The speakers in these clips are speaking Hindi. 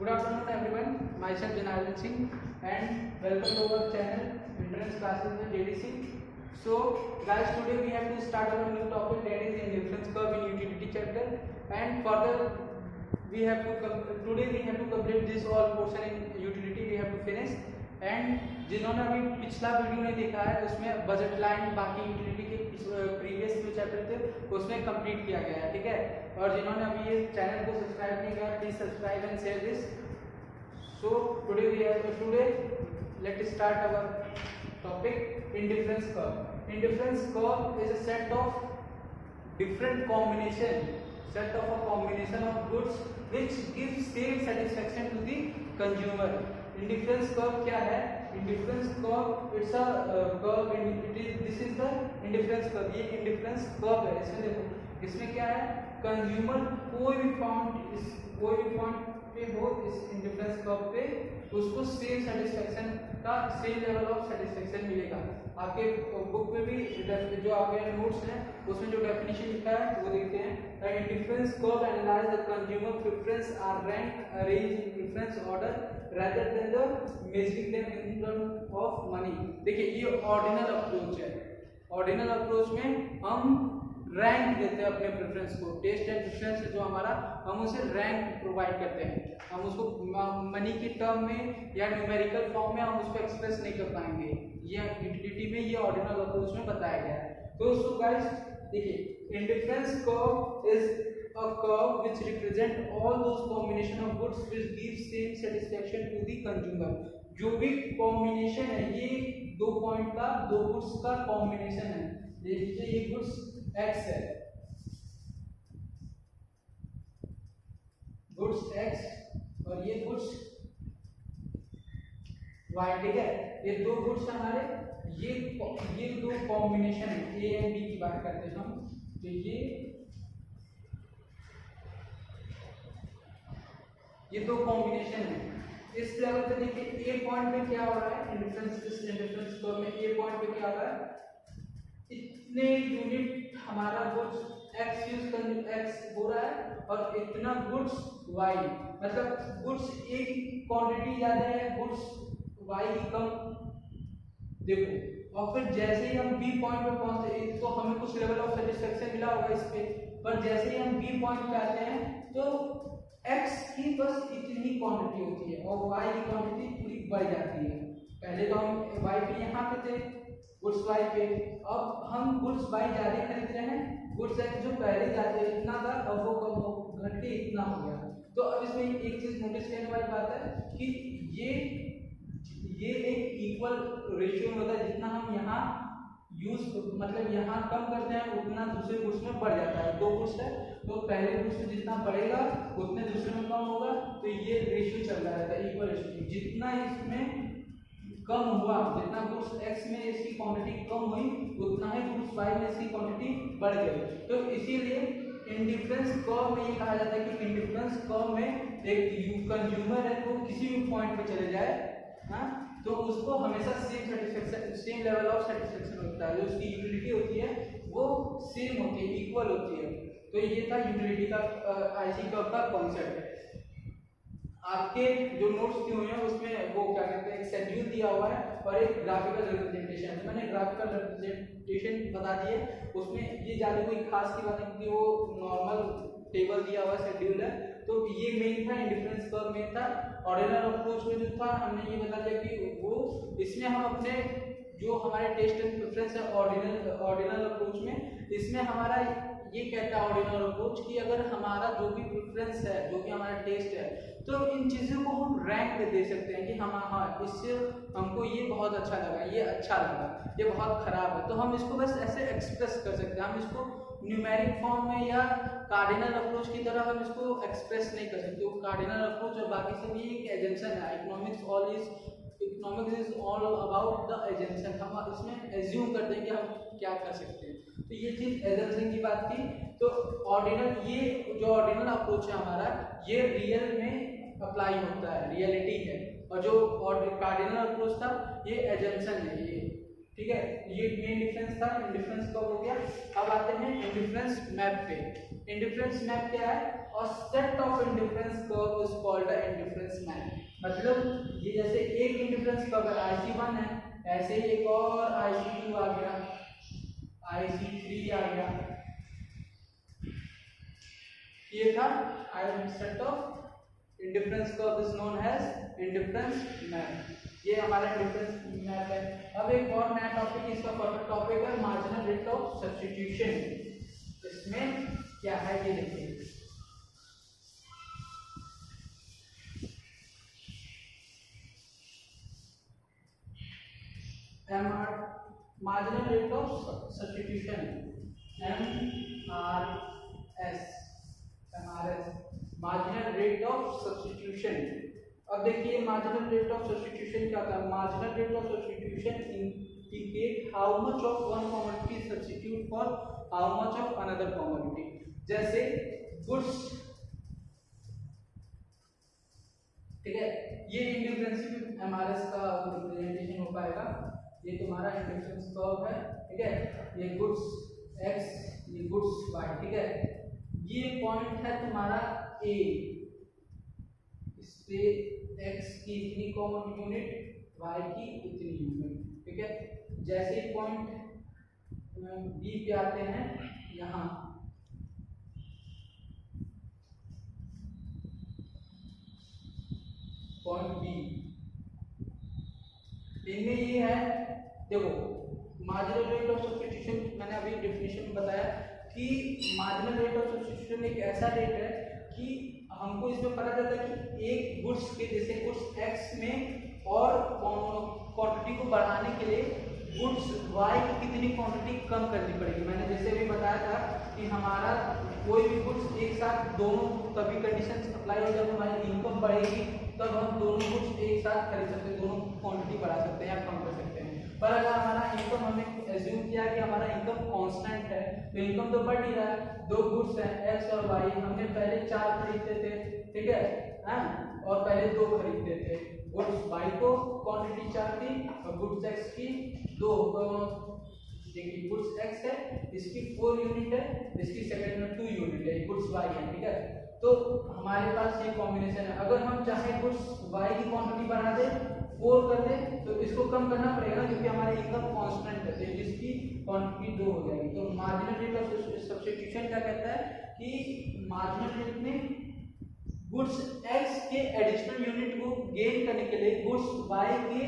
Good afternoon everyone, myself Janardhan Singh and welcome to our channel Entrance Classes with JDC. So guys, today we have to start our new topic, that is indifference curve in utility chapter, and further we have to today we have to complete this all portion in utility, we have to finish. And जिन्होंने अभी पिछला वीडियो नहीं देखा है उसमें बजट लाइन बाकी यूटिलिटी के प्रीवियस जो चैप्टर थे उसमें कंप्लीट किया गया है, ठीक है। और जिन्होंने अभी ये चैनल को सब्सक्राइब नहीं किया please subscribe and share this. So today let start our topic indifference curve. Indifference curve is a set of different set of a combination of goods which gives same satisfaction to the consumer. Indifference curve क्या है? Indifference curve it's a curve this is the indifference curve। ये indifference curve है। इसमें देखो इसमें क्या है, कंज्यूमर कोई भी पॉइंट पे हो इस इंडिफरेंस कर्व पे उसको सेम सेटिस्फेक्शन का सेम लेवल ऑफ सेटिस्फेक्शन मिलेगा। आपके बुक में भी जो आपके नोट्स हैं उसमें जो डेफिनेशन लिखा है वो देखते हैं। The indifference curve analyse the consumer preference are rank arrange in preference order rather than the measuring them in terms of money। देखिए ये ऑर्डिनल अप्रोच है। ऑर्डिनल अप्रोच में हम रैंक देते हैं अपने प्रेफरेंस को, टेस्ट एंड प्रेफरेंस जो हमारा हम उसे रैंक प्रोवाइड करते हैं। हम उसको मनी के टर्म में या न्यूमेरिकल फॉर्म में हम उसको एक्सप्रेस नहीं कर पाएंगे। ये यूटिलिटी में ये ऑर्डिनल अप्रोच में बताया गया है। तो सो गाइस देखिए indifference curve is a curve which represent all those combination of goods which give same satisfaction to the consumer। जो भी कॉम्बिनेशन है ये दो पॉइंट का, दो गुड्स का कॉम्बिनेशन है। देखिए ये गुड्स x है, गुड्स x और ये गुड्स y, ठीक है। ये दो गुड्स हमारे ये दो कॉम्बिनेशन है, a एंड b की बात करते हैं हम। तो ये दो कॉम्बिनेशन है। इस लेवल पे देखिए ए पॉइंट पे क्या हो रहा है, इंडिफरेंस कर्व में ए पॉइंट पे क्या हो रहा है, इतने यूनिट हमारा गुड्स एक्स हो रहा है और इतना गुड्स वाई, मतलब गुड्स ए की क्वांटिटी ज्यादा है, गुड्स वाई की कम। देखो और फिर जैसे ही हम बी पॉइंट पे पहुंचते हैं तो हमें कुछ लेवल ऑफ सेटिस्फेक्शन मिला होगा इस पे, पर जैसे ही हम बी पॉइंट पे आते हैं तो x की बस इतनी क्वांटिटी होती है और y की क्वांटिटी पूरी बढ़ जाती है। पहले तो हम y पे यहाँ पे थे, गुड्स y पे, अब हम गुड्स y ज्यादा खरीद रहे हैं, गुड्स x जो पहले जाते इतना था अब वो कम हो घट के इतना हो गया। तो अब इसमें एक चीज नोटिस करने वाली बात है कि ये एक इक्वल रेशियो में होता है। जितना हम यहाँ यूज मतलब यहाँ कम करते हैं उतना दूसरे गुड्स में बढ़ जाता है। दो गुड्स है तो पहले गुड्स में जितना बढ़ेगा उतने दूसरे में कम होगा, तो ये रेशियो चल रहा रहता है, इक्वल रेशियो। जितना इसमें कम हुआ, जितना गुड्स x में इसकी क्वांटिटी कम हुई उतना ही गुड्स y में इसकी क्वांटिटी बढ़ गई। तो इसीलिए इंडिफरेंस कर्व में ये कहा जाता है कि इंडिफरेंस कर्व में एक कंज्यूमर है तो किसी भी पॉइंट पे चले जाए तो उसको हमेशा सेम लेवल ऑफ सेटिस्फेक्शन होता है। जो उसकी यूटिलिटी होती है वो सेम होती है, इक्वल होती है। तो ये था यूटिलिटी का आईसी कर्व का कॉन्सेप्ट। आपके जो नोट्स दिए हुए हैं उसमें वो क्या कहते हैं, एक शेड्यूल दिया हुआ है और एक ग्राफिकल रिप्रेजेंटेशन। मैंने ग्राफिकल रिप्रेजेंटेशन बता दिए, उसमें ये ज्यादा कोई खास की बात नहीं, वो नॉर्मल टेबल दिया हुआ शेड्यूल है। तो ये मेन था, इंडिफरेंस कर्व मेन था। ऑर्डिनल अप्रोच में जो था हमने ये बता दिया कि वो इसमें हम अपने जो हमारे टेस्ट एंड प्रेफरेंस है ऑर्डिनल अप्रोच में, इसमें हमारा ये कहता है ऑर्डिनल अप्रोच कि अगर हमारा जो भी प्रेफरेंस है, जो भी हमारा टेस्ट है, तो इन चीज़ों को हम रैंक पे दे सकते हैं कि हाँ इससे हमको ये बहुत अच्छा लगा, ये अच्छा लगा, ये बहुत खराब है। तो हम इसको बस ऐसे एक्सप्रेस कर सकते हैं। हम इसको न्यूमेरिक फॉर्म में या कार्डिनल अप्रोच की तरह हम इसको एक्सप्रेस नहीं कर सकते। कार्डिनल अप्रोच और बाकी सब ये एक एजम्पशन है। Economics is all about the assumption. हम इसमें एज्यूम करते हैं कि हम क्या कर सकते हैं। तो ये चीज एजम्पशन की बात थी। तो ये जो ऑर्डिनल अप्रोच है हमारा, ये रियल में अप्लाई होता है, रियलिटी है। और जो कार्डिनल अप्रोच था ये एजम्पशन है, ये ठीक है। ये मेन डिफरेंस था, इंडिफरेंस कब हो गया। अब आते हैं इंडिफरेंस मैप पे। इंडिफरेंस मैप क्या है? और set of indifference curve is called the indifference curve है, IC1 है, ऐसे ही एक और IC2 आ गया, IC3 आ गया, ये था set of indifference curve is known as indifference map. ये हमारा इंडिफरेंस मैप है। अब एक और नया टॉपिक, इसका फर्दर टॉपिक है मार्जिनल रेट ऑफ सब्स्टिट्यूशन। इसमें क्या है ये देखिए, marginal rate of substitution MRS, marginal rate of substitution. अब देखिए मार्जिनल रेट ऑफ सब्स्टिट्यूशन क्या होता है। Marginal rate of substitution indicate how much of one commodity substitute for how much of another commodity. जैसे गुड्स, ठीक है, ये इंडिफरेंस में एमआरएस का रिप्रेजेंटेशन हो पाएगा। ये तुम्हारा इंडिफरेंस कर्व है, ठीक है, ये गुड्स एक्स, ये गुड्स वाई, ठीक है। ये पॉइंट है तुम्हारा ए, इस पे एक्स की इतनी कॉमन यूनिट, वाई की इतनी यूनिट, ठीक है। जैसे ही पॉइंट बी पे आते हैं, यहाँ पॉइंट बी, इनमें ये है, देखो मार्जिनल रेट ऑफ सब्स्टिट्यूशन मैंने अभी डेफिनेशन में बताया कि मार्जिनल रेट ऑफ सब्स्टिट्यूशन एक ऐसा रेट है कि हमको इसमें पता चलता है कि एक गुड्स के, जैसे गुड्स एक्स में और क्वांटिटी को बढ़ाने के लिए गुड्स वाई की कितनी क्वांटिटी कम करनी पड़ेगी। मैंने जैसे भी बताया था कि हमारा कोई भी गुड्स एक साथ दोनों तभी कंडीशन अप्लाई हो जब हमारी इनकम बढ़ेगी, तब हम दोनों गुड्स एक साथ खरीद सकते हैं, दोनों क्वांटिटी बढ़ा सकते हैं या कम कर सकते हैं। पर अगर हमारा इनकम, हमने एज्यूम किया कि हमारा इनकम कांस्टेंट है, तो इनकम तो बढ़ ही रहा है, दो गुड्स हैं एक्स और वाई, हमने पहले 4 खरीदते थे, ठीक है, और पहले 2 खरीदते थे। गुड्स वाई को क्वांटिटी 4 थी और गुड्स एक्स की 2। देखिए गुड्स एक्स है, इसकी 4 यूनिट है, इसकी सेकंड में 2 यूनिट है, गुड्स वाई है, ठीक है। तो हमारे पास ये कॉम्बिनेशन है। अगर हम चाहे गुड्स वाई की क्वांटिटी बढ़ा दें, 4 कर दें, तो इसको कम करना पड़ेगा क्योंकि हमारी इनकम कांस्टेंट है, तो इसकी क्वांटिटी 2 हो जाएगी। तो मार्जिनल रेट ऑफ सब्स्टिट्यूशन क्या कहता है कि मार्जिनल रेट में गुड्स एक्स के एडिशनल यूनिट को गेन करने के लिए गुड्स वाई के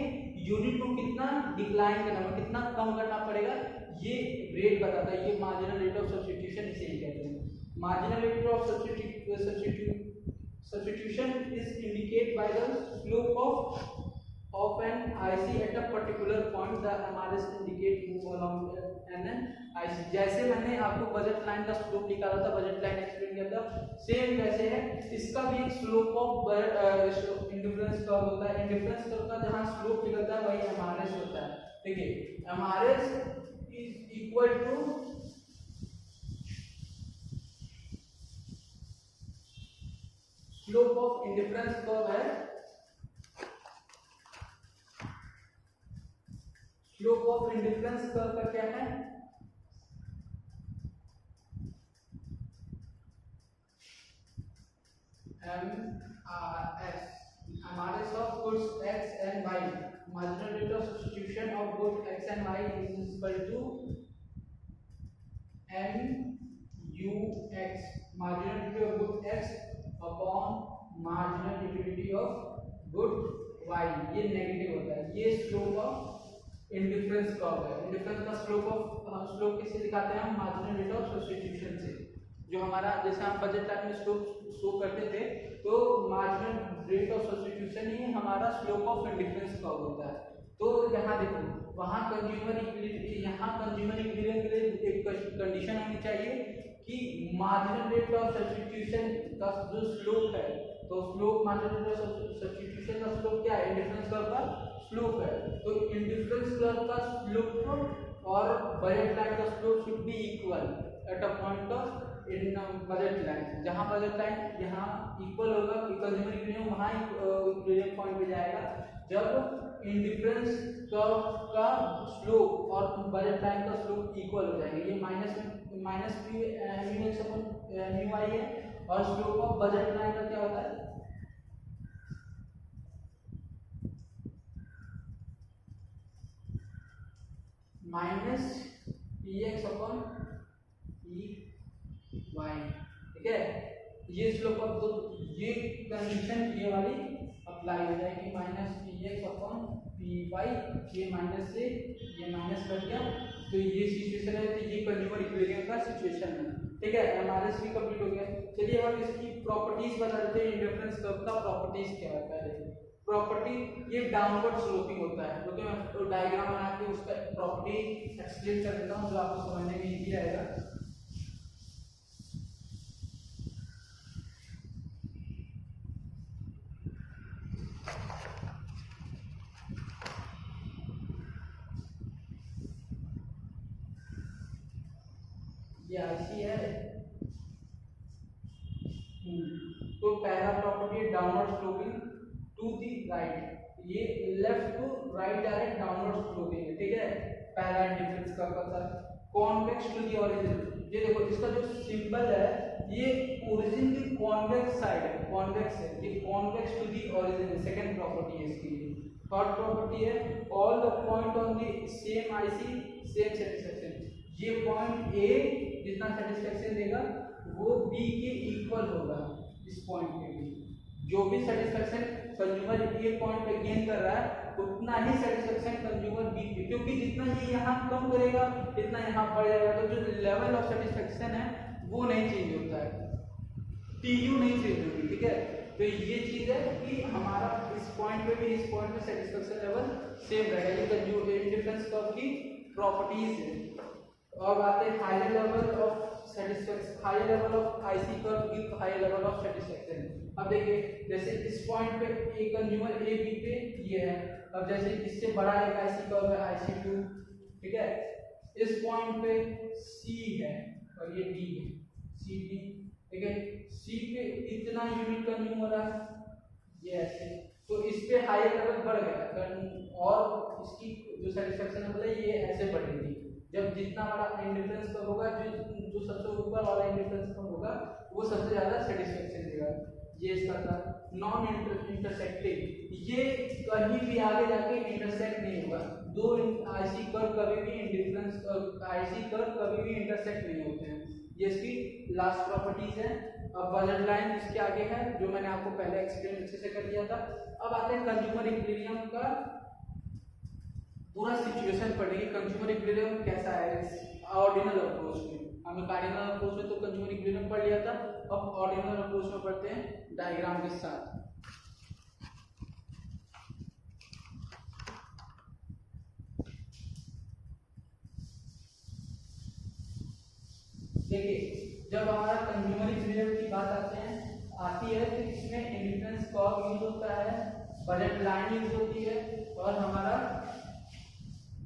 यूनिट को कितना डिक्लाइन करना, कितना कम करना पड़ेगा, ये रेट बताता है। ये मार्जिनल रेट ऑफ सब्स्टिट्यूशन इसे ही कहते हैं। Marginal rate of substitution is indicate by the slope of an IC at a particular point, the MRS indicate move along an IC। जैसे मैंने आपको बजट लाइन का स्लोप निकाला था, बजट लाइन एक्सप्लेन किया था, सेम वैसे है इसका भी एक स्लोप ऑफ इंडिफरेंस कर्व होता है। इंडिफरेंस कर्व का जहां स्लोप निकलता है वही MRS होता है। देखिए MRS is equal to slope of indifference curve है, स्लोप ऑफ इंडिफरेंस कर्व का क्या है, MRS, MRS of goods X and Y, marginal rate of substitution of goods X and Y is equal to MUX, marginal utility of good X upon marginal utility of good Y। ये नेगेटिव होता है, ये स्लोप ऑफ इंडिफरेंस कर्व है। इंडिफरेंस का स्लोप किससे दिखाते हैं हम, मार्जिनल रेट ऑफ सब्स्टिट्यूशन से। जो हमारा जैसे हम बजट लाइन में स्लोप शो करते थे, तो मार्जिनल रेट ऑफ सब्स्टिट्यूशन ही हमारा स्लोप ऑफ इंडिफरेंस कर्व होता है। तो यहाँ देखो, वहाँ कंज्यूमर इक्विलिब्रियम, यहाँ कंज्यूमर इक्विलिब्रियम के लिए एक कंडीशन होनी चाहिए कि मार्जिनल रेट ऑफ सब्स्टिट्यूशन का जो स्लोप है, तो slope marginal rate of substitution का स्लोप क्या है, इंडिफरेंस कर्व का स्लोप है। तो इंडिफरेंस कर्व का स्लोप और बजट लाइन का slope should be equal at a point of in budget line. जहां बजट लाइन यहाँ इक्वल होगा, कंज्यूमर इक्विलिब्रियम वहां इक्विलिब्रियम पॉइंट पे जाएगा जब इंडिफरेंस कर्व का स्लोप और बजट लाइन का स्लोप इक्वल हो जाएगा। ये माइनस म्यू आई है, और स्लोप ऑफ बजट लाइन का क्या होता है, minus p x upon p y, ठीक है। ये स्लोप ऑफ दो, ये कंडीशन ये वाली अप्लाई हो जाएगी, minus p x upon p y, ये माइनस से ये माइनस कर दिया, तो ये सिचुएशन है, तो ये कंज्यूमर इक्विलिब्रियम का सिचुएशन है, ठीक है। एमआरएस भी कंप्लीट हो गया। चलिए अब इसकी प्रॉपर्टीज बता देते हैं। इंडिफरेंस कर्व का प्रॉपर्टीज क्या है पहले। प्रॉपर्टी ये डाउनवर्ड स्लोपिंग होता है, क्योंकि मैं तो डायग्राम बना के उसका प्रॉपर्टी एक्सप्लेन कर देता हूँ जो आपको समझने में इजी रहेगा। ये आईसी है, तो पहला property downward sloping to the right, ये लेफ्ट टू राइट जा रहे हैं, डाउनवर्ड स्लोपिंग है, ठीक है। पहला इंडिफरेंस का पता कॉन्वेक्स टू दी ओरिजिन, ये देखो इसका जो सिंबल है ये ओरिजिन की कॉन्वेक्स साइड है, कॉन्वेक्स है, ये कॉन्वेक्स टू दी ओरिजिन है, सेकंड प्रॉपर्टी है इसकी। थर्ड प्रॉपर्टी है all the point on the same IC same satisfaction, ये पॉइंट ए जितना सेटिस्फैक्शन देगा वो बी के इक्वल होगा। इस पॉइंट पे भी जो भी सेटिस्फैक्शन कंज्यूमर ए पॉइंट पे गेन कर रहा है उतना ही सेटिस्फैक्शन कंज्यूमर बी पे, क्योंकि जितना ये यहाँ कम करेगा इतना यहाँ बढ़ जाएगा, तो जो लेवल ऑफ सेटिस्फैक्शन है वो नहीं चेंज होता है, टीयू नहीं चेंज होगी, ठीक है। तो ये चीज है कि हमारा इस पॉइंट पे भी इस पॉइंट में सेटिस्फैक्शन लेवल सेम रहेगा, ये कंज्यूमर इंडिफरेंस कर्व की प्रॉपर्टीज है। और आते हैं higher level of satisfaction, higher level of IC curve with higher level of satisfaction. अब देखिए जैसे इस पॉइंट पे ए कंज्यूमर ए बी पे ये है, अब जैसे इससे बड़ा एक आईसी कर्व है IC2, ठीक है। इस पॉइंट पे सी है और ये डी है, सी डी, ठीक है। सी पे इतना यूनिट कंज्यूम हो रहा है, ये ऐसे, तो इस पे हायर लेवल बढ़ गया और इसकी जो सेटिस्फैक्शन लेवल है ये ऐसे बढ़ेगी। जब जितना बड़ा इंडिफरेंस कर्व होगा, जो सबसे ऊपर वाला इंडिफरेंस कर्व होगा वो सबसे ज्यादा सेटिस्फैक्शन देगा। ये इसका था नॉन इंटरसेक्टिंग, ये कहीं भी आगे जाके इंटरसेक्ट नहीं होगा, दो आईसी कर्व कभी भी इंडिफरेंस आईसी कर्व कभी भी इंटरसेक्ट नहीं होते हैं, ये इसकी लास्ट प्रॉपर्टीज है। अब बजट लाइन इसके आगे है जो मैंने आपको पहले एक्सप्लेन अच्छे से कर दिया था। अब आते हैं कंज्यूमर इक्विलिब्रियम का पूरा सिचुएशन पढ़ेंगे, कंज्यूमर इक्विलिब्रियम कैसा है ऑर्डिनल अप्रोच में। हमें कार्डिनल अप्रोच में तो कंज्यूमर इक्विलिब्रियम पढ़ लिया था, अब ऑर्डिनल अप्रोच में पढ़ते हैं डायग्राम के साथ। देखिए जब हमारा कंज्यूमर इक्विलिब्रियम की बात आती है तो इसमें इंडिफरेंस कर्व यूज होता है, बजट लाइन यूज होती है और हमारा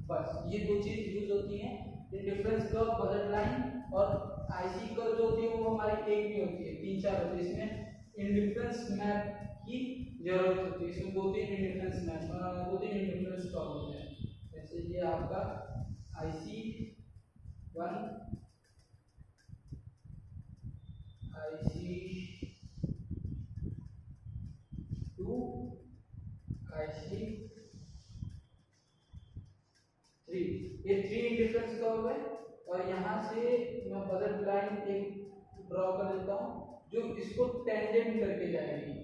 बस ये दो चीज यूज होती हैं, इंडिफरेंस कर्व, बजट लाइन और आईसी कर्व जो होती है वो हमारी एक भी होती है, तीन चार होती है। इसमें इंडिफरेंस मैप की जरूरत होती है, इसमें दो तीन इंडिफरेंस कर्व होते हैं। जैसे ये आपका IC1 IC2 IC3, ये थ्री इंडिफरेंस कर्व है। और यहाँ से मैं बजट लाइन एक ड्रॉ कर देता हूँ जो इसको टेंजेंट करके जाएगी,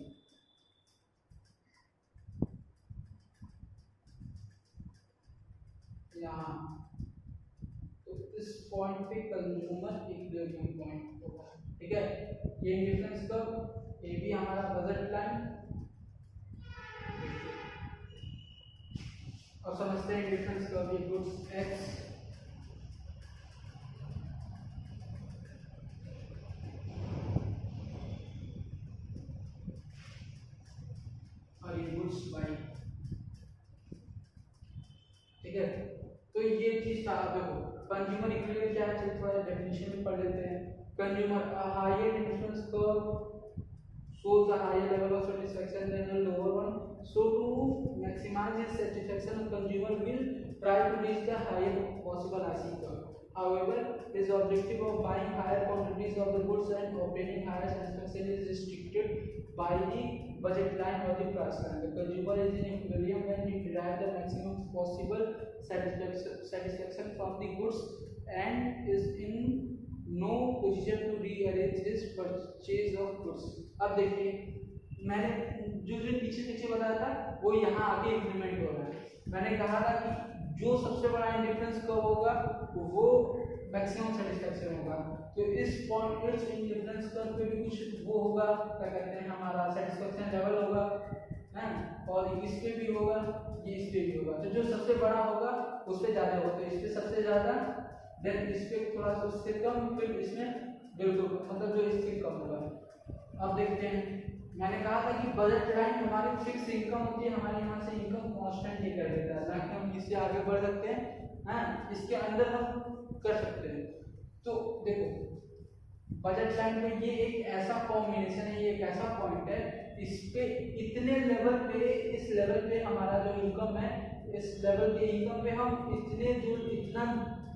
यहाँ तो इस पॉइंट पे कंज्यूमर इक्विलिब्रियम पॉइंट होगा, ठीक है। ये इंडिफरेंस कर्व, ये भी हमारा बजट लाइन। अब समझते हैं इंडिफरेंस कर्व, ये गुड्स एक्स और ये गुड्स वाई, ठीक है। तो ये चीज कहाँ पे हो, कंज्यूमर इक्विलिब्रियम क्या है, चलिए थोड़ा डेफिनेशन में पढ़ लेते हैं। Consumer higher indifference curve shows a higher level of satisfaction than a lower one, so to maximize its satisfaction the consumer will try to reach the higher possible IC curve. However, his objective of buying higher quantities of the goods and obtaining higher satisfaction is restricted by the budget line or the price line. The consumer is in equilibrium when he derives the maximum possible satisfaction from the goods and is in no position to rearrange his purchase of goods. अब देखिए मैंने जो पीछे बताया था वो यहाँ आके इम्प्लीमेंट हो रहा है। मैंने कहा था कि जो सबसे बड़ा इंडिफरेंस कब होगा वो मैक्सिमम सेटिस्फेक्शन होगा। तो इस पॉइंट इस इंडिफरेंस कर्व पे भी कुछ वो होगा, क्या कहते हैं, हमारा सेटिस्फेक्शन लेवल होगा है, और इस पे भी होगा, ये इस पे भी होगा। तो जो सबसे बड़ा होगा उस पे ज्यादा होगा, तो इस पे सबसे ज्यादा, देन इस पे थोड़ा सा उससे कम, फिर इसमें बिल्कुल मतलब जो इससे कम होगा। अब देखते हैं, मैंने कहा था कि बजट लाइन हमारी फिक्स इनकम होती है, हमारे यहाँ से इनकम कांस्टेंट ही कर देता है ताकि हम इससे आगे बढ़ सकते हैं, इसके अंदर हम कर सकते हैं। तो देखो बजट लाइन में ये एक ऐसा कॉम्बिनेशन है, ये एक ऐसा पॉइंट है, इस पे इतने लेवल पे, इस लेवल पे हमारा जो इनकम है, इस लेवल के इनकम पे हम इतने इतना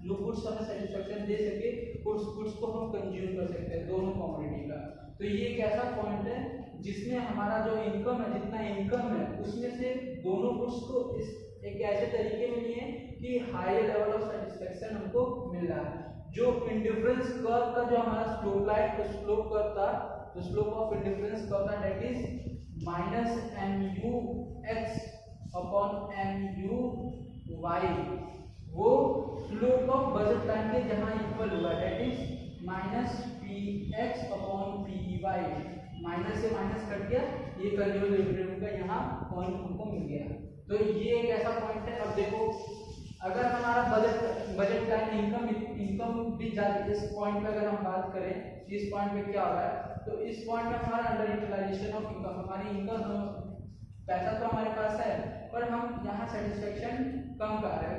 जो गुड्स हमें सेटिस्फेक्शन दे सके उस गुड्स को हम कंज्यूम कर सकते हैं दोनों कमोडिटी का। तो ये एक ऐसा पॉइंट है जिसमें हमारा जो इनकम है, जितना इनकम है उसमें से दोनों गुड्स को इस एक ऐसे तरीके में लिए कि हायर लेवल ऑफ सेटिस्फेक्शन हमको मिल रहा है। जो इंडिफरेंस कर्व का जो हमारा स्लोप लाइन का स्लोप कर्व था, जो स्लोप ऑफ इंडिफरेंस कर्व था, that is minus mu x upon mu y, वो स्लोप ऑफ बजट लाइन के जहां इक्वल हुआ, that is minus px upon py, minus से माइनस कट गया, ये कंज्यूमर इक्विलिब्रियम का यहाँ पॉइंट हमको मिल गया। तो ये एक ऐसा पॉइंट है। अब देखो अगर हमारा बजट लाइन इनकम भी जाती, इस पॉइंट पे अगर हम बात करें, इस पॉइंट पे क्या हो रहा है, तो इस पॉइंट में हमारा अंडर यूटिलाइजेशन ऑफ इनकम, हमारी इनकम पैसा तो हमारे पास है पर हम यहाँ सेटिस्फेक्शन कम पा रहे हैं,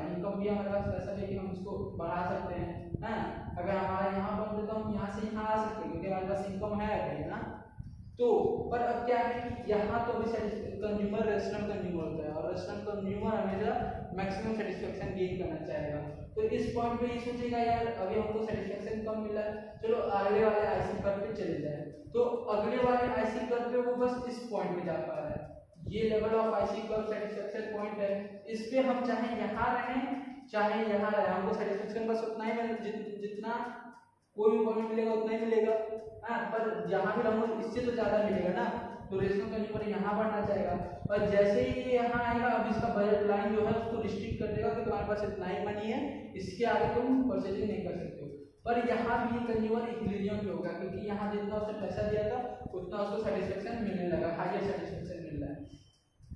इनकम भी हमारे पास पैसा है कि हम इसको बढ़ा सकते हैं, अगर हमारा यहाँ पर तो हम यहाँ से यहाँ आ सकते हैं क्योंकि हमारे पास इनकम है ना। तो पर अब क्या है कि यहाँ तो भी कंज्यूमर रेशनल कंज्यूमर होता है और रेशनल कंज्यूमर हमेशा मैक्सिमम सेटिस्फेक्शन गेन करना चाहेगा। तो इस पॉइंट पे ये सोचेगा यार अभी हमको सेटिस्फेक्शन कम मिला है, चलो अगले वाले आईसी कर्व पे चले जाए। तो अगले वाले आईसी कर्व पे वो बस इस पॉइंट पे जा पा रहा है, ये level of IC curve satisfaction point है, इस पे हम चाहे यहाँ रहें चाहे यहाँ रहे, हमको सेटिस्फेक्शन बस उतना ही जितना कोई भी पॉइंट मिलेगा उतना ही मिलेगा, पर जहाँ भी रहूँगा इससे तो ज्यादा मिलेगा ना। तो रेशनल कंज्यूमर यहाँ बढ़ना चाहेगा और जैसे ही ये यहाँ आएगा अब इसका बजट लाइन जो है उसको रिस्ट्रिक्ट कर देगा कि तुम्हारे पास इतना ही मनी है, इसके आगे तुम परचेजिंग नहीं कर सकते हो। पर यहाँ भी ये कंज्यूमर इक्विलिब्रियम पे होगा क्योंकि यहाँ जितना उसने पैसा दिया था उतना उसको सेटिस्फेक्शन मिलने लगा, हायर सेटिस्फेक्शन मिल रहा है।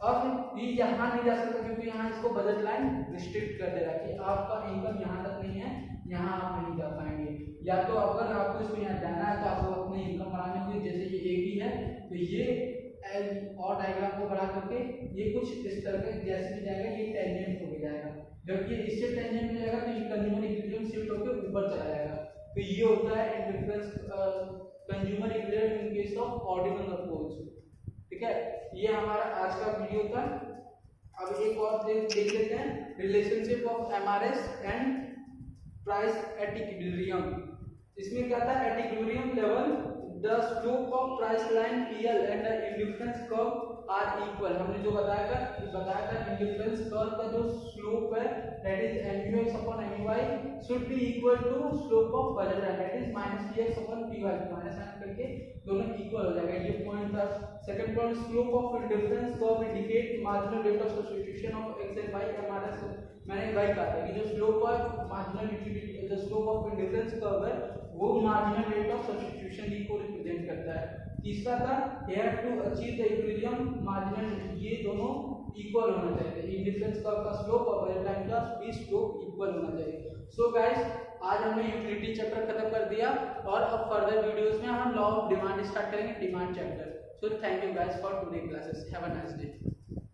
अब ये यहाँ नहीं जा सकता क्योंकि यहाँ इसको बजट लाइन रिस्ट्रिक्ट कर दे रहा है कि आपका इनकम यहाँ तक नहीं है, यहाँ आप नहीं जा पाएंगे। या तो अगर आपको इसको यहाँ जाना है तो आपको अपनी इनकम बढ़ाने के लिए, जैसे ये AB है तो ये और डायग्राम को बढ़ा करके ये कुछ इस तरह का जैसे भी जाएगा ये टेंजेंट हो जाएगा, जब ये इससे टेंजेंट में जाएगा तो ये कंज्यूमर इक्विलिब्रियम शिफ्ट होकर ऊपर चला जाएगा। तो ये होता है indifference consumer equilibrium in case of ordinal approach. ठीक है, ये हमारा आज का वीडियो था। अब एक और देख लेते हैं, relationship of MRS and price at equilibrium. इसमें क्या था, at equilibrium level the slope of price line PL and the indifference curve are equal. हमने जो बताया था इंडिफरेंस कर्व का जो स्लोप है that is MUX upon MUY should be equal to slope of budget line that is -PX upon PY, minus sign करके दोनों इक्वल हो जाएगा। ये पॉइंट था। Second point, slope of indifference curve indicate marginal rate of substitution of XL by MRS। मैंने वही कहा था कि जो स्लोप ऑफ मार्जिनल यूटिलिटी, जो स्लोप ऑफ इंडिफरेंस कर्व है वो मार्जिनल रेट ऑफ सब्स्टिट्यूशन को रिप्रेजेंट करता है। तीसरा था here to achieve the equilibrium marginal, ये दोनों इक्वल होना चाहिए, इंडिफरेंस कर्व का स्लोप और बजट लाइन का भी स्लोप इक्वल होना चाहिए। सो गाइस आज हमने यूटिलिटी चैप्टर खत्म कर दिया और अब फर्दर वीडियोस में हम लॉ ऑफ डिमांड स्टार्ट करेंगे, demand chapter. So thank you guys for today classes, have a nice day.